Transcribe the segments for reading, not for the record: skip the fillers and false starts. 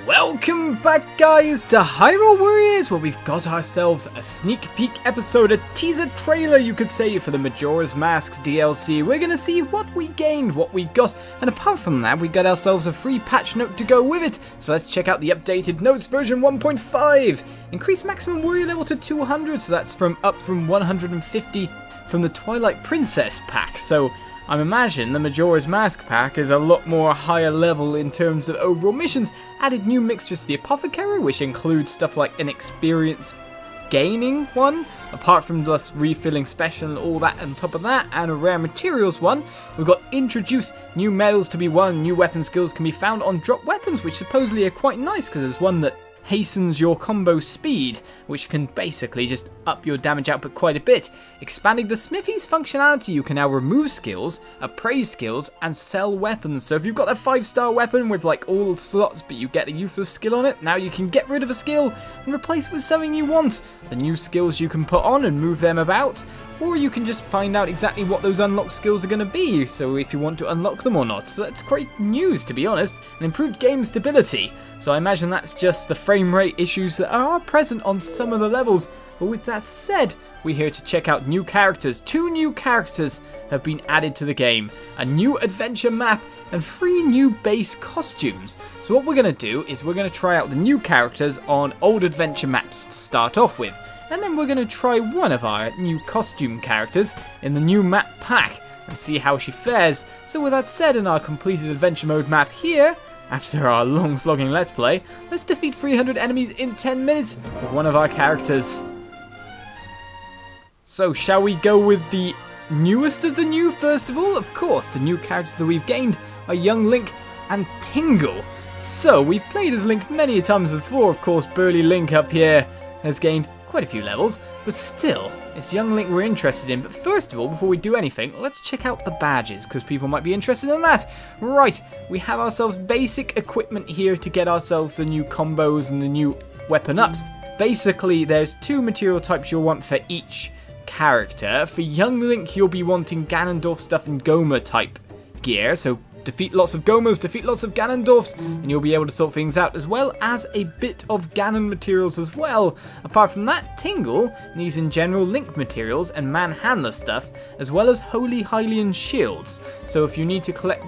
Welcome back, guys, to Hyrule Warriors, where we've got ourselves a sneak peek episode, a teaser trailer, you could say, for the Majora's Mask DLC. We're gonna see what we gained, what we got, and apart from that, we got ourselves a free patch note to go with it. So let's check out the updated notes version 1.5. Increase maximum warrior level to 200, so that's up from 150 from the Twilight Princess pack. So I imagine the Majora's Mask pack is a lot more higher level in terms of overall missions. Added new mixtures to the Apothecary, which includes stuff like an experience gaining one, apart from just refilling special and all that on top of that, and a rare materials one. We've got introduced new medals to be won, new weapon skills can be found on drop weapons, which supposedly are quite nice because there's one that hastens your combo speed, which can basically just up your damage output quite a bit. Expanding the Smithy's functionality, you can now remove skills, appraise skills, and sell weapons. So if you've got a 5-star weapon with like all slots but you get a useless skill on it, now you can get rid of a skill and replace it with something you want. The new skills you can put on and move them about, or you can just find out exactly what those unlocked skills are going to be, so if you want to unlock them or not. So that's great news, to be honest, and improved game stability. So I imagine that's just the frame rate issues that are present on some of the levels. But with that said, we're here to check out new characters. 2 new characters have been added to the game, a new adventure map, and 3 new base costumes. So what we're going to do is we're going to try out the new characters on old adventure maps to start off with. And then we're going to try one of our new costume characters in the new map pack and see how she fares. So with that said, in our completed adventure mode map here, after our long slogging let's play, let's defeat 300 enemies in 10 minutes with one of our characters. So shall we go with the newest of the new first of all? Of course, the new characters that we've gained are Young Link and Tingle. So we've played as Link many times before. Of course, burly Link up here has gained quite a few levels, but still, it's Young Link we're interested in. But first of all, before we do anything, let's check out the badges, because people might be interested in that. Right, we have ourselves basic equipment here to get ourselves the new combos and the new weapon ups. Basically, there's 2 material types you'll want for each character. For Young Link, you'll be wanting Ganondorf stuff and Goma type gear, so defeat lots of Gomas, defeat lots of Ganondorfs, and you'll be able to sort things out, as well as a bit of Ganon materials as well. Apart from that, Tingle needs in general Link materials and Manhandler stuff, as well as Holy Hylian shields. So if you need to collect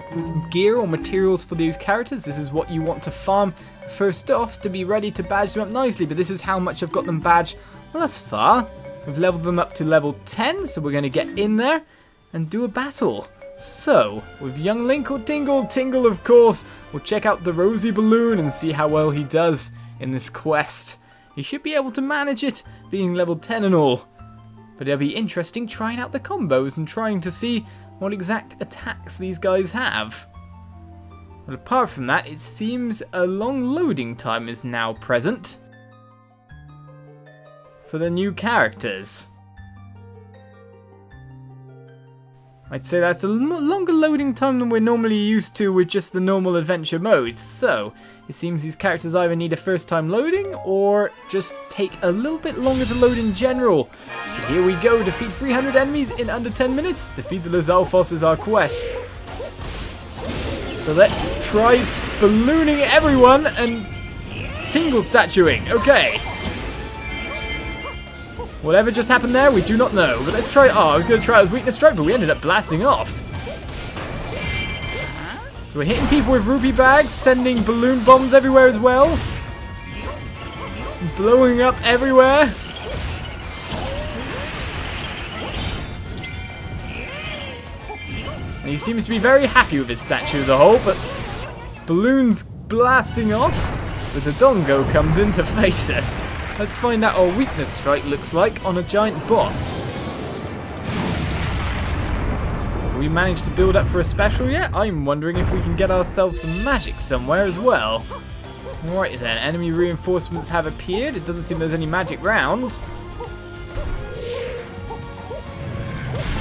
gear or materials for these characters, this is what you want to farm first off to be ready to badge them up nicely. But this is how much I've got them badged thus far. We've leveled them up to level 10, so we're going to get in there and do a battle. So, with Young Link or Tingle of course, we'll check out the Rosy Balloon and see how well he does in this quest. He should be able to manage it, being level 10 and all. But it'll be interesting trying out the combos and trying to see what exact attacks these guys have. But apart from that, it seems a long loading time is now present for the new characters. I'd say that's a longer loading time than we're normally used to with just the normal adventure modes. So, it seems these characters either need a first time loading or just take a little bit longer to load in general. But here we go, defeat 300 enemies in under 10 minutes. Defeat the Lizalfos is our quest. So let's try ballooning everyone and Tingle statuing. Okay. Whatever just happened there, we do not know. But let's try. Oh, I was going to try his weakness strike, but we ended up blasting off. So we're hitting people with rupee bags, sending balloon bombs everywhere as well. Blowing up everywhere. And he seems to be very happy with his statue as a whole, but balloons blasting off. The Dodongo comes in to face us. Let's find out what our weakness strike looks like on a giant boss. We managed to build up for a special yet? I'm wondering if we can get ourselves some magic somewhere as well. Right then, enemy reinforcements have appeared. It doesn't seem there's any magic round.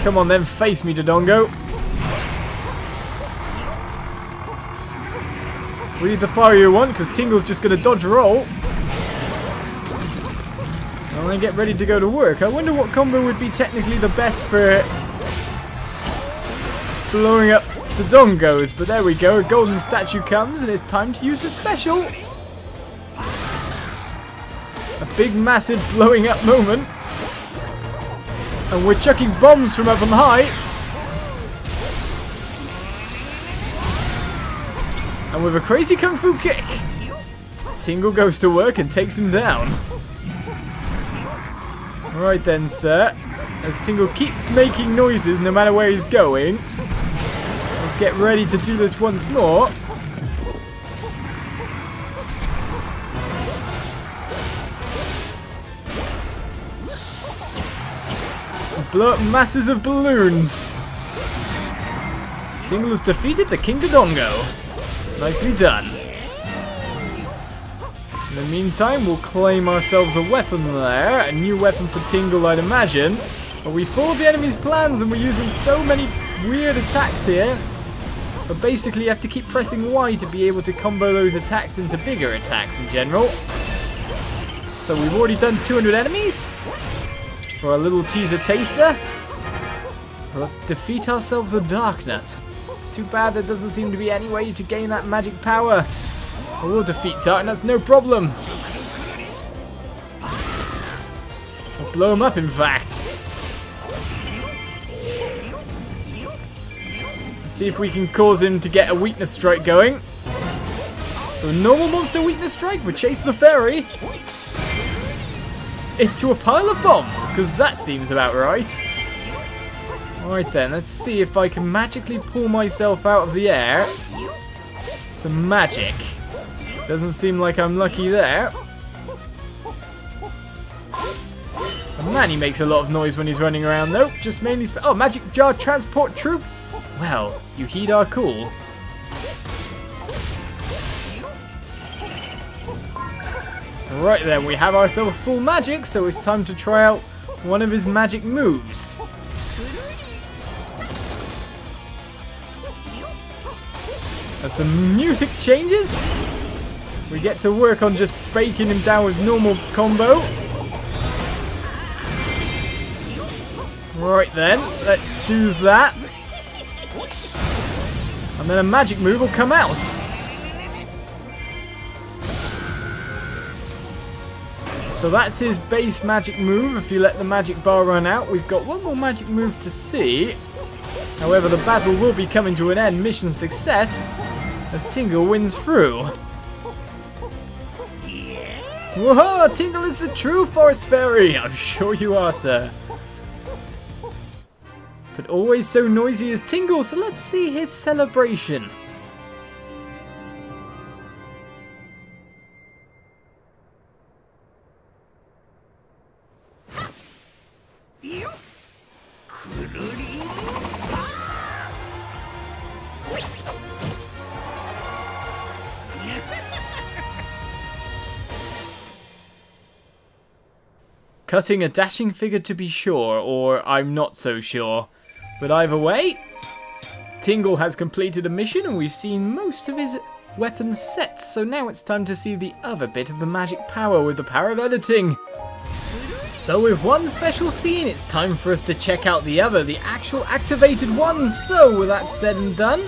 Come on then, face me, Dodongo. Breathe the fire you want, because Tingle's just going to dodge roll. And then get ready to go to work. I wonder what combo would be technically the best for blowing up the Dongos. But there we go, a golden statue comes and it's time to use the special. A big, massive blowing up moment. And we're chucking bombs from up on high. And with a crazy kung fu kick, Tingle goes to work and takes him down. Right then, sir. As Tingle keeps making noises no matter where he's going. Let's get ready to do this once more. Blow up masses of balloons. Tingle has defeated the King Dodongo. Nicely done. In the meantime, we'll claim ourselves a weapon there. A new weapon for Tingle, I'd imagine. But we followed the enemy's plans and we're using so many weird attacks here. But basically you have to keep pressing Y to be able to combo those attacks into bigger attacks in general. So we've already done 200 enemies. For a little teaser taster. Let's defeat ourselves a Darkness. Too bad there doesn't seem to be any way to gain that magic power. We'll defeat Darkness, no problem. We'll blow him up, in fact. Let's see if we can cause him to get a weakness strike going. So normal monster weakness strike, we chase the fairy into a pile of bombs, because that seems about right. Alright then, let's see if I can magically pull myself out of the air. Some magic. Doesn't seem like I'm lucky there. Oh man, he makes a lot of noise when he's running around though. Just mainly oh, magic jar transport troop. Well, you heed our call. Right then, we have ourselves full magic, so it's time to try out one of his magic moves. As the music changes, we get to work on just breaking him down with normal combo. Right then, let's do that. And then a magic move will come out. So that's his base magic move. If you let the magic bar run out, we've got one more magic move to see. However, the battle will be coming to an end. Mission success as Tingle wins through. Whoa! Tingle is the true forest fairy! I'm sure you are, sir. But always so noisy as Tingle, so let's see his celebration. Cutting a dashing figure to be sure, or I'm not so sure. But either way, Tingle has completed a mission and we've seen most of his weapon sets. So now it's time to see the other bit of the magic power with the power of editing. So with one special scene, it's time for us to check out the other, the actual activated ones. So with that said and done,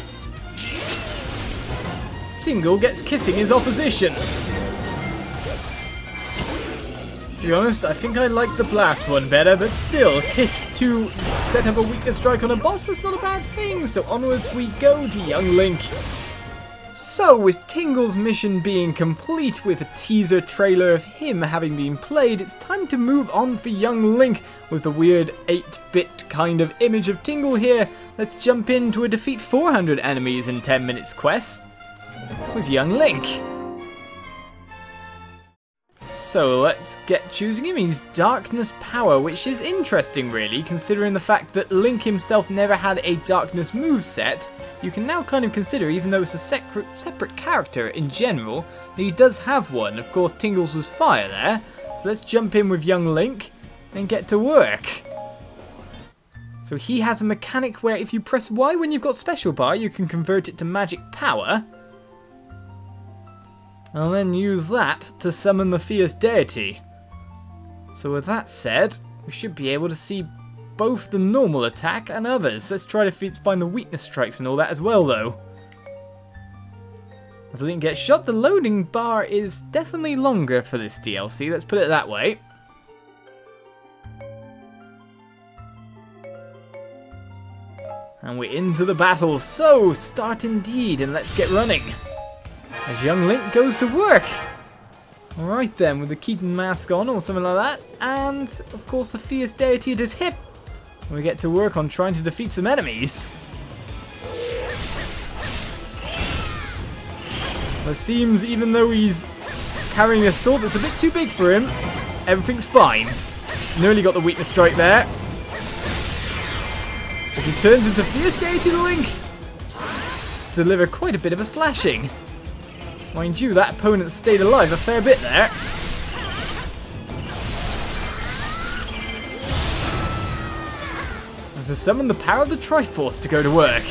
Tingle gets kissing his opposition. To be honest, I think I like the blast one better, but still, kiss to set up a weakness strike on a boss, that's not a bad thing. So onwards we go to Young Link. So with Tingle's mission being complete, with a teaser trailer of him having been played, it's time to move on for Young Link. With the weird 8-bit kind of image of Tingle here, let's jump into a defeat 400 enemies in 10 minutes quest with Young Link. So let's get choosing him. He's Darkness Power, which is interesting really, considering the fact that Link himself never had a Darkness moveset. You can now kind of consider, even though it's a separate character in general, that he does have one. Of course, Tingle's was fire there. So let's jump in with Young Link and get to work. So he has a mechanic where if you press Y when you've got special bar, you can convert it to magic power. I'll then use that to summon the Fierce Deity. So with that said, we should be able to see both the normal attack and others. Let's try to find the weakness strikes and all that as well though. As Link gets shot, the loading bar is definitely longer for this DLC, let's put it that way. And we're into the battle, so start indeed, and let's get running. As Young Link goes to work. Alright then, with the Keaton mask on or something like that, and of course the Fierce Deity at his hip. We get to work on trying to defeat some enemies. It seems even though he's carrying a sword that's a bit too big for him, everything's fine. Nearly got the weakness strike there. As he turns into Fierce Deity Link. Deliver quite a bit of a slashing. Mind you, that opponent stayed alive a fair bit there. As I summon the power of the Triforce to go to work.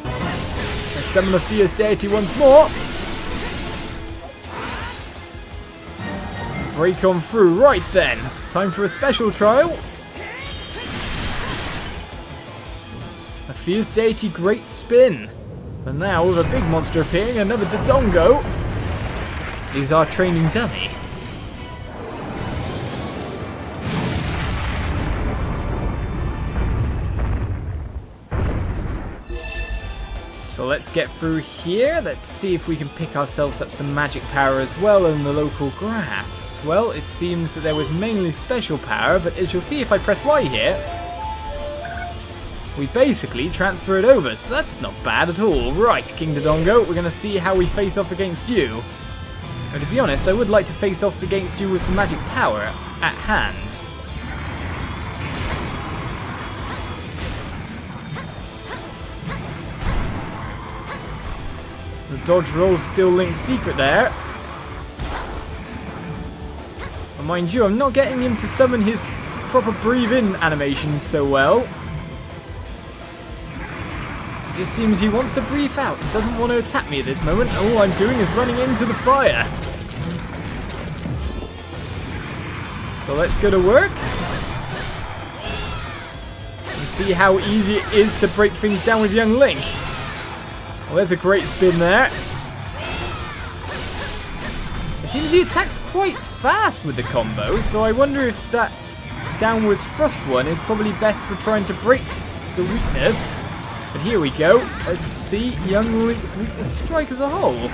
I summon the Fierce Deity once more. Break on through. Right then. Time for a special trial. A Fierce Deity Great Spin. And now, with a big monster appearing, another Dodongo. He's our training dummy. So let's get through here. Let's see if we can pick ourselves up some magic power as well in the local grass. Well, it seems that there was mainly special power, but as you'll see if I press Y here, we basically transfer it over, so that's not bad at all. Right, King Dodongo, we're going to see how we face off against you. Now, to be honest, I would like to face off against you with some magic power at hand. The dodge roll's still Link's secret there. And mind you, I'm not getting him to summon his proper breathe-in animation so well. It just seems he wants to breathe out and doesn't want to attack me at this moment. All I'm doing is running into the fire. So let's go to work. And see how easy it is to break things down with Young Link. Well, there's a great spin there. It seems he attacks quite fast with the combo, so I wonder if that downwards thrust one is probably best for trying to break the weakness. But here we go. Let's see Young Link's weakness strike as a whole.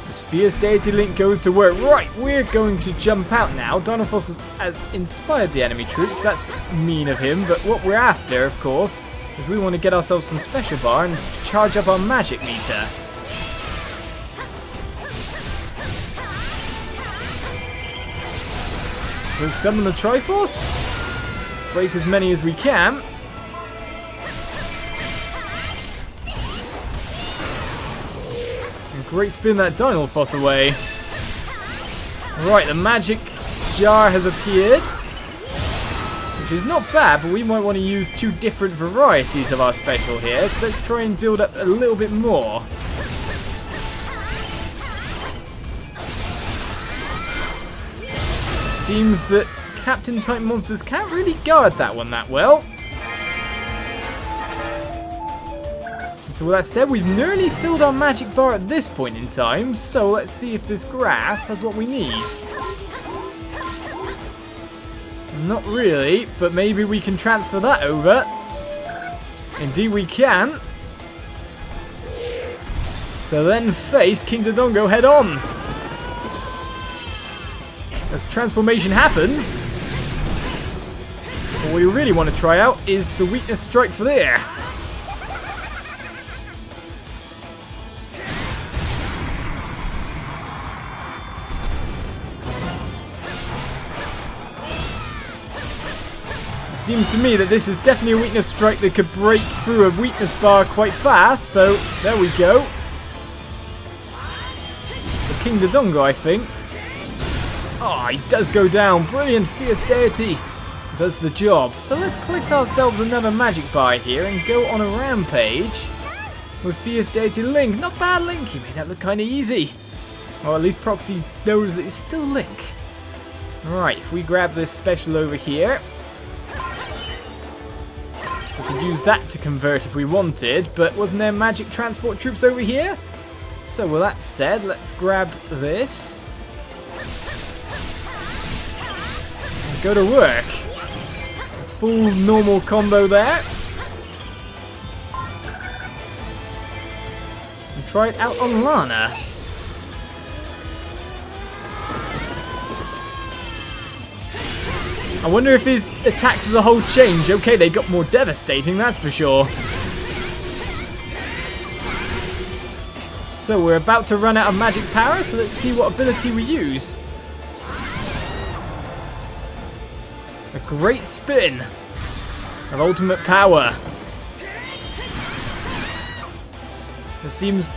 As Fierce Deity Link goes to work. Right, we're going to jump out now. Dinophos has inspired the enemy troops. That's mean of him, but what we're after, of course, is we want to get ourselves some special bar and charge up our magic meter. So summon the Triforce, break as many as we can. And great spin that Dinophos away. Right, the magic jar has appeared. Which is not bad, but we might want to use two different varieties of our special here. So let's try and build up a little bit more. Seems that Captain type monsters can't really guard that one that well. So with that said, we've nearly filled our magic bar at this point in time. So let's see if this grass has what we need. Not really, but maybe we can transfer that over. Indeed we can. So then face King Dodongo head on. As transformation happens, what we really want to try out is the weakness strike for the air. Seems to me that this is definitely a weakness strike that could break through a weakness bar quite fast, so there we go. The King Dodongo, I think. Oh, he does go down. Brilliant, Fierce Deity does the job. So let's collect ourselves another magic bar here and go on a rampage. with Fierce Deity Link. Not bad, Link. You made that look kind of easy. Or at least Proxy knows that it's still Link. Right, if we grab this special over here, we could use that to convert if we wanted, but wasn't there magic transport troops over here? So with that said, let's grab this. Go to work. Full normal combo there. And try it out on Lana. I wonder if his attacks as a whole change. Okay, they got more devastating, that's for sure. So we're about to run out of magic power, so let's see what ability we use. A great spin of ultimate power. It seems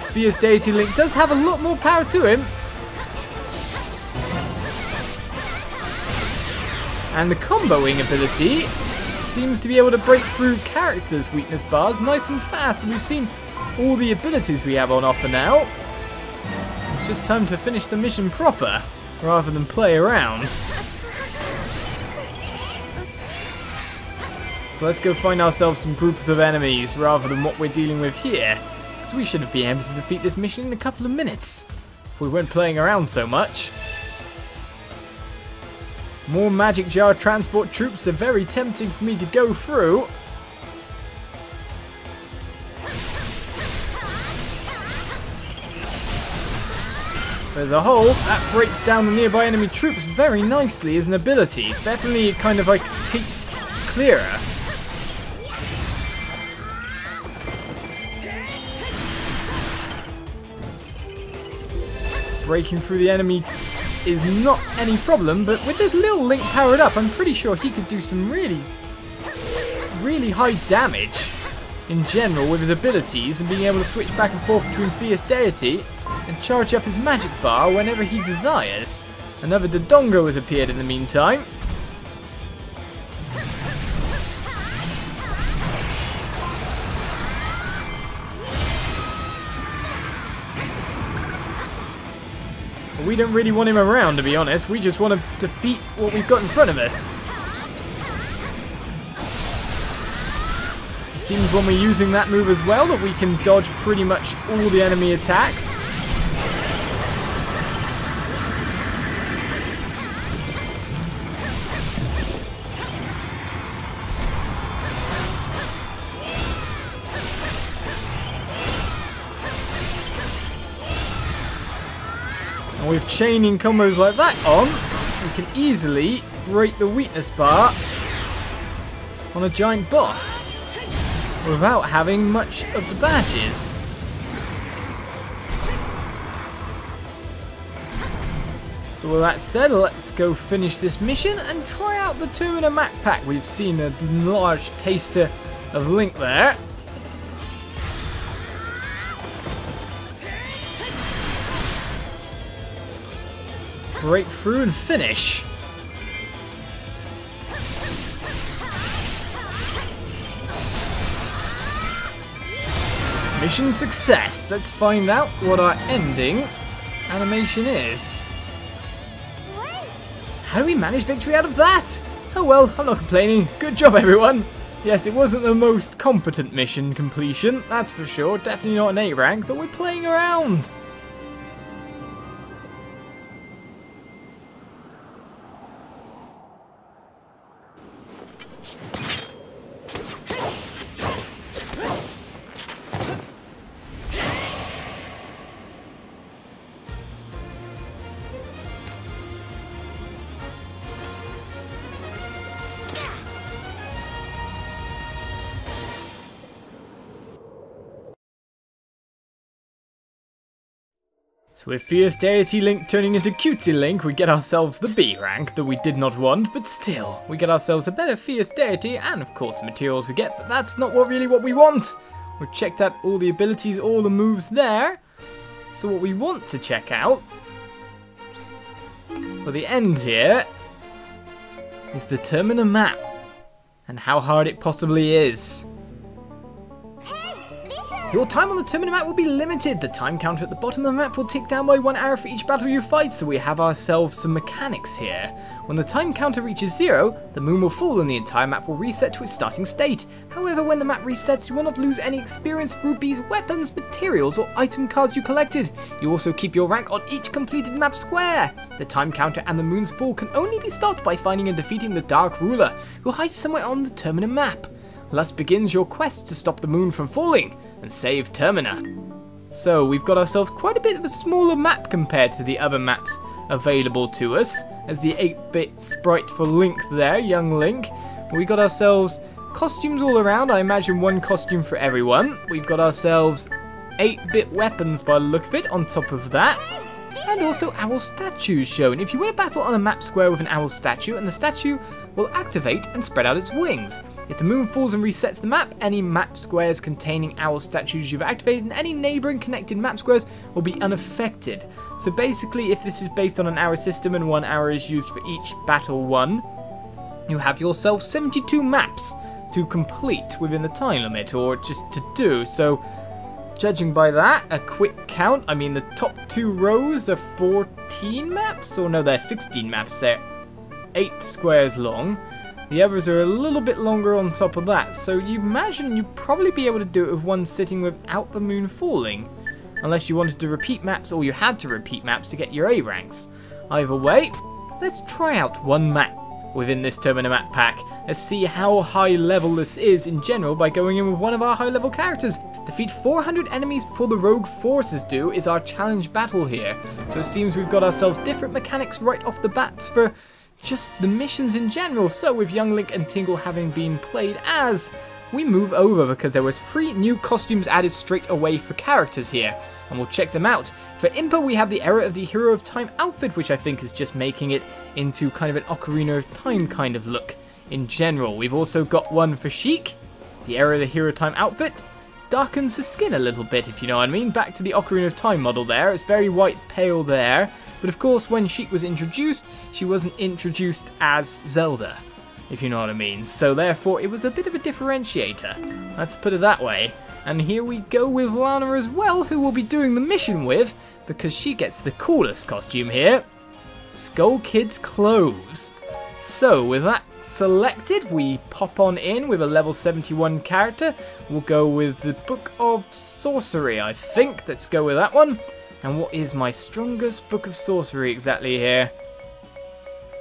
Fierce Deity Link does have a lot more power to him. And the comboing ability seems to be able to break through characters' weakness bars nice and fast. And we've seen all the abilities we have on offer now. It's just time to finish the mission proper, rather than play around. So let's go find ourselves some groups of enemies, rather than what we're dealing with here. Because we should have been able to defeat this mission in a couple of minutes, if we weren't playing around so much. More magic jar transport troops are very tempting for me to go through. As a whole, that breaks down the nearby enemy troops very nicely as an ability. Definitely kind of like keep clearer. Breaking through the enemy is not any problem, but with this little Link powered up, I'm pretty sure he could do some really high damage in general with his abilities and being able to switch back and forth between Fierce Deity and charge up his magic bar whenever he desires. Another Dodongo has appeared in the meantime. But we don't really want him around, to be honest. We just want to defeat what we've got in front of us. It seems when we're using that move as well that we can dodge pretty much all the enemy attacks. And with chaining combos like that on, we can easily break the weakness bar on a giant boss without having much of the badges. So with that said, let's go finish this mission and try out the Termina map pack. We've seen a large taster of Link there. Break through and finish. Mission success. Let's find out what our ending animation is. How do we manage victory out of that? Oh well, I'm not complaining. Good job, everyone. Yes, it wasn't the most competent mission completion, that's for sure. Definitely not an A rank, but we're playing around. So with Fierce Deity Link turning into Cutesy Link, we get ourselves the B rank that we did not want, but still, we get ourselves a better Fierce Deity and of course the materials we get, but that's not really what we want. We've checked out all the abilities, all the moves there. So what we want to check out for the end here is the Termina map and how hard it possibly is. Hey, listen! Your time on the Termina map will be limited. The time counter at the bottom of the map will tick down by 1 hour for each battle you fight, so we have ourselves some mechanics here. When the time counter reaches 0, the moon will fall and the entire map will reset to its starting state. However, when the map resets, you will not lose any experience, rupees, weapons, materials, or item cards you collected. You also keep your rank on each completed map square. The time counter and the moon's fall can only be stopped by finding and defeating the Dark Ruler, who hides somewhere on the Termina map. Thus begins your quest to stop the moon from falling and save Termina. So we've got ourselves quite a bit of a smaller map compared to the other maps available to us. As the 8-bit sprite for Link there, Young Link. We got ourselves costumes all around, I imagine 1 costume for everyone. We've got ourselves 8-bit weapons by the look of it on top of that. And also owl statues shown. If you win a battle on a map square with an owl statue, and the statue will activate and spread out its wings. If the moon falls and resets the map, any map squares containing owl statues you've activated and any neighbouring connected map squares will be unaffected. So basically, if this is based on an hour system and 1 hour is used for each battle won, you have yourself 72 maps to complete within the time limit, or just to do. So judging by that, a quick count, I mean the top 2 rows are 14 maps, or no, they're 16 maps, they're 8 squares long. The others are a little bit longer on top of that, so you imagine you'd probably be able to do it with one sitting without the moon falling. Unless you wanted to repeat maps, or you had to repeat maps to get your A ranks. Either way, let's try out one map within this Termina map pack. Let's see how high level this is in general by going in with one of our high level characters. Defeat 400 enemies before the rogue forces do is our challenge battle here. So it seems we've got ourselves different mechanics right off the bats for just the missions in general. So with Young Link and Tingle having been played as, we move over because there was 3 new costumes added straight away for characters here, and we'll check them out. For Impa, we have the Era of the Hero of Time outfit, which I think is just making it into kind of an Ocarina of Time kind of look in general. We've also got one for Sheik. The Era of the Hero of Time outfit darkens his skin a little bit, if you know what I mean. Back to the Ocarina of Time model there. It's very white pale there. But of course, when Sheik was introduced, she wasn't introduced as Zelda, if you know what I mean. So therefore, it was a bit of a differentiator. Let's put it that way. And here we go with Lana as well, who we'll be doing the mission with, because she gets the coolest costume here. Skull Kid's clothes. So with that selected, we pop on in with a level 71 character. We'll go with the Book of Sorcery, I think. Let's go with that one. And what is my strongest Book of Sorcery exactly here?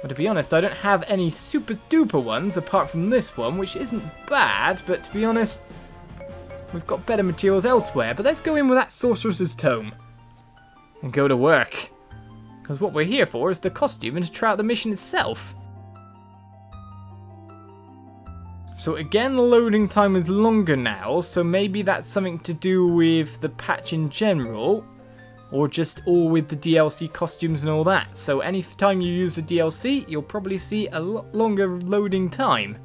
Well, to be honest, I don't have any super duper ones apart from this one, which isn't bad, but to be honest, we've got better materials elsewhere. But let's go in with that Sorceress's Tome and go to work. Because what we're here for is the costume and to try out the mission itself. So again, the loading time is longer now, so maybe that's something to do with the patch in general, or just all with the DLC costumes and all that. So any time you use the DLC, you'll probably see a lot longer loading time.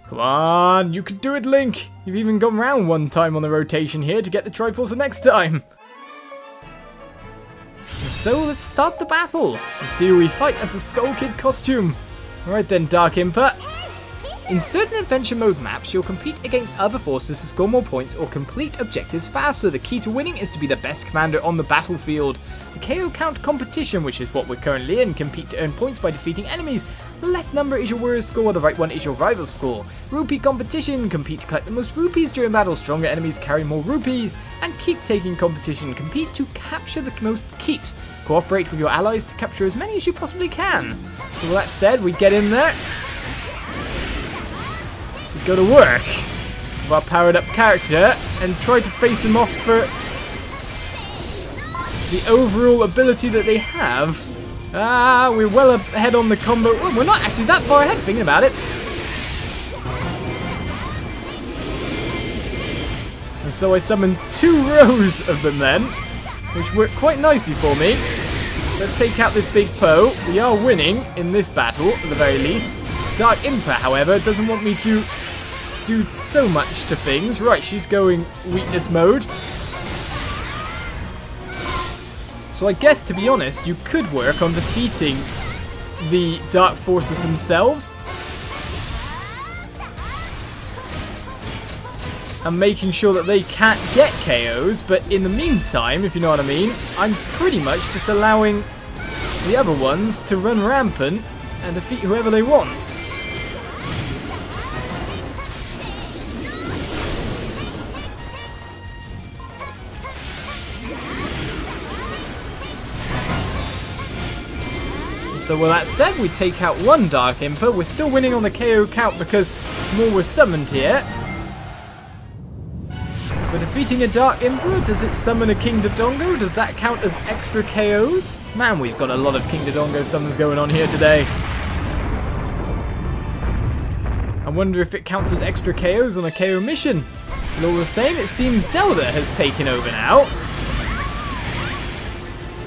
Come on, you can do it, Link! You've even gone round one time on the rotation here to get the Triforce the next time. So let's start the battle and see who we fight as the Skull Kid costume. Alright then, Dark Impa. In certain adventure mode maps, you'll compete against other forces to score more points or complete objectives faster. The key to winning is to be the best commander on the battlefield. The KO count competition, which is what we're currently in, compete to earn points by defeating enemies. The left number is your warrior score, the right one is your rival score. Rupee competition, compete to collect the most rupees during battle. Stronger enemies carry more rupees. And keep taking competition, compete to capture the most keeps. Cooperate with your allies to capture as many as you possibly can. So with that said, we get in there. We go to work with our powered up character and try to face them off for the overall ability that they have. We're well ahead on the combo. Well, we're not actually that far ahead thinking about it. And so I summoned 2 rows of them then, which worked quite nicely for me. Let's take out this big Poe. We are winning in this battle, at the very least. Dark Impa, however, doesn't want me to do so much to things. Right, she's going weakness mode. So I guess, to be honest, you could work on defeating the Dark Forces themselves. and making sure that they can't get KOs, but in the meantime, if you know what I mean, I'm pretty much just allowing the other ones to run rampant and defeat whoever they want. So with that said, we take out one Dark Imper. We're still winning on the KO count because more were summoned here. For defeating a Dark Imper, does it summon a King Dodongo? Does that count as extra KOs? Man, we've got a lot of King Dodongo summons going on here today. I wonder if it counts as extra KOs on a KO mission. And all the same, it seems Zelda has taken over now.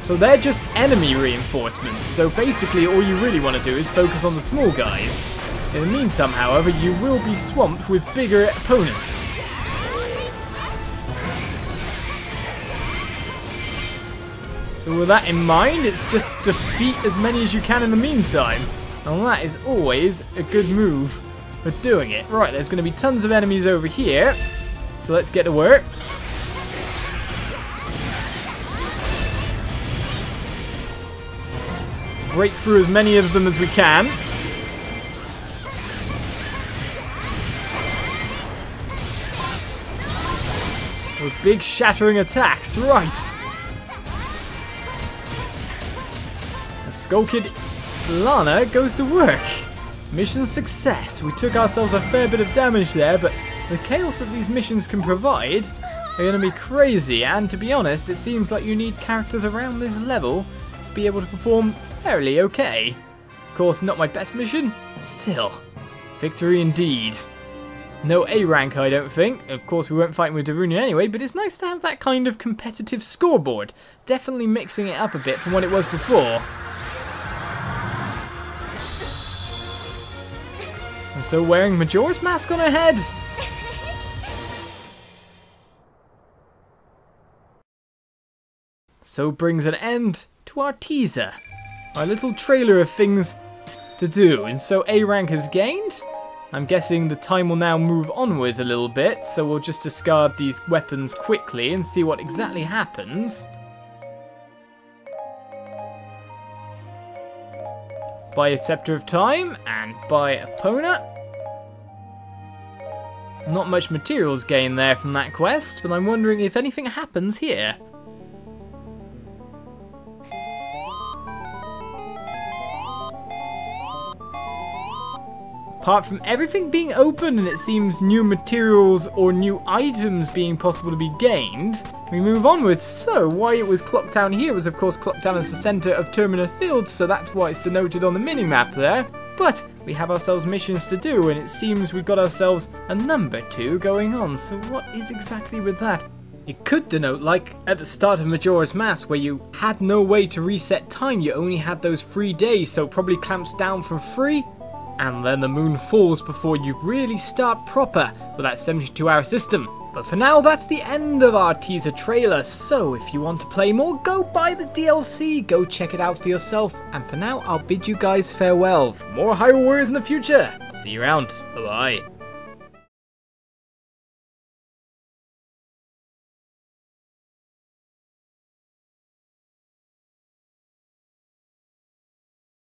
So they're just enemy reinforcements, so basically all you really want to do is focus on the small guys. In the meantime, however, you will be swamped with bigger opponents. So with that in mind, it's just defeat as many as you can in the meantime. And that is always a good move for doing it. Right, there's going to be tons of enemies over here, so let's get to work. Break through as many of them as we can. With big shattering attacks, right. The Skull Kid Lana goes to work. Mission success. We took ourselves a fair bit of damage there, but the chaos that these missions can provide are going to be crazy, and to be honest, it seems like you need characters around this level to be able to perform fairly okay. Of course, not my best mission, still. Victory indeed. No A rank, I don't think. Of course, we weren't fighting with Termina anyway, but it's nice to have that kind of competitive scoreboard. Definitely mixing it up a bit from what it was before. And so wearing Majora's mask on her head. So brings an end to our teaser. Our little trailer of things to do. And so A rank is gained. I'm guessing the time will now move onwards a little bit, so we'll just discard these weapons quickly and see what exactly happens. Buy a Scepter of Time and buy Epona. Not much materials gained there from that quest, but I'm wondering if anything happens here. Apart from everything being open and it seems new materials or new items being possible to be gained, we move onwards. So why it was clocked down here was of course clocked down as the centre of Termina Field, so that's why it's denoted on the mini-map there. But we have ourselves missions to do, and it seems we've got ourselves a number 2 going on. So what is exactly with that? It could denote, like at the start of Majora's Mask, where you had no way to reset time, you only had those 3 days, so it probably clamps down from 3. And then the moon falls before you really start proper with that 72-hour system. But for now, that's the end of our teaser trailer, so if you want to play more, go buy the DLC, go check it out for yourself, and for now, I'll bid you guys farewell. For more Hyrule Warriors in the future, I'll see you around. Bye-bye.